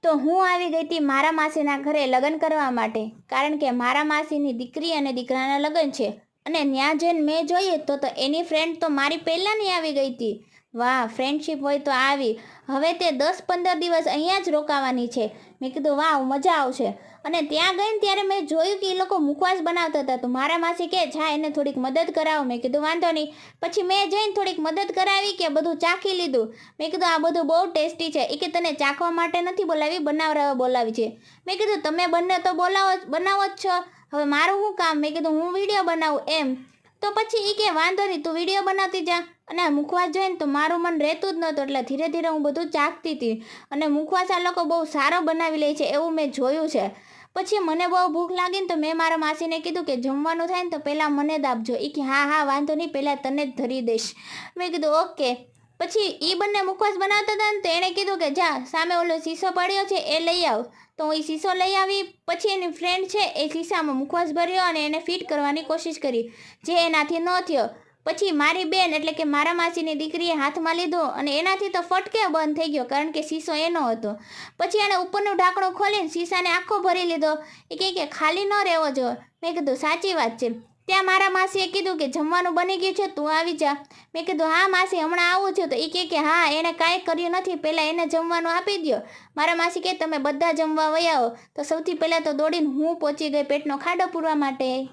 તો હું આવી ગઈ હતી મારા માસીના ઘરે લગ્ન કરવા માટે, કારણ કે મારા માસીની દીકરી અને દીકરાના લગ્ન છે. અને ત્યાં જઈને મેં જોયું તો એની ફ્રેન્ડ તો મારી પહેલાંની આવી ગઈ હતી. વાહ, ફ્રેન્ડશિપ હોય તો આવી. હવે તે 10-15 દિવસ અહીંયા જ રોકાવાની છે. મેં કીધું વાહ, મજા આવશે. અને ત્યાં ગઈને ત્યારે મેં જોયું કે એ લોકો મુખવાસ બનાવતા હતા. તો મારા માસી કહે જા એને થોડીક મદદ કરાવો. મેં કીધું વાંધો નહીં. પછી મેં જઈને થોડીક મદદ કરાવી કે બધું ચાખી લીધું. મેં કીધું આ બધું બહુ ટેસ્ટી છે. એ કે તને ચાખવા માટે નથી બોલાવી, બનાવવા બોલાવી છે. મેં કીધું તમે બંને તો બનાવો જ છો, હવે મારું શું કામ? મેં કીધું હું વિડીયો બનાવું એમ. તો પછી એ કે વાંધો નહીં, તું વિડીયો બનાવતી જા. અને આ મુખવાસ જોઈને તો મારું મન રહેતું જ નહોતું, એટલે ધીરે ધીરે હું બધું ચાખતી હતી. અને મુખવાસ આ લોકો બહુ સારો બનાવી લે છે એવું મેં જોયું છે. પછી મને બહુ ભૂખ લાગી ને તો મેં મારા માસીને કીધું કે જમવાનું થાય ને તો પહેલાં મને જ આપજો. એ કે હા હા વાંધો નહીં, પહેલાં તને જ ધરી દઈશ. મેં કીધું ઓકે. પછી એ બંને મુખવાસ બનાવતા હતા ને તો એણે કીધું કે જા સામે ઓલો શીશો પડ્યો છે એ લઈ આવ. તો હું એ શીશો લઈ આવી. પછી એની ફ્રેન્ડ છે એ શીશામાં મુખવાસ ભર્યો અને એને ફિટ કરવાની કોશિશ કરી, જે એનાથી ન થયો. પછી મારી બેન એટલે કે મારા માસીની દીકરીએ હાથમાં લીધો અને એનાથી તો ફટકે બંધ થઈ ગયો, કારણ કે શીશો એનો હતો. પછી એણે ઉપરનું ઢાંકણું ખોલીને શીશાને આખો ભરી લીધો. એ કે ખાલી ન રહેવો જો. મેં કીધું સાચી વાત છે. ત્યાં મારા માસીએ કીધું કે જમવાનું બની ગયું છે, તું આવી જા. મેં કીધું હા માસી, હમણાં આવું છું. તો એ કે હા એણે કાંઈ કર્યું નથી, પહેલાં એને જમવાનું આપી દો. મારા માસી કે તમે બધા જમવા વયા આવો. તો સૌથી પહેલાં તો દોડીને હું પહોંચી ગઈ પેટનો ખાડો પૂરવા માટે.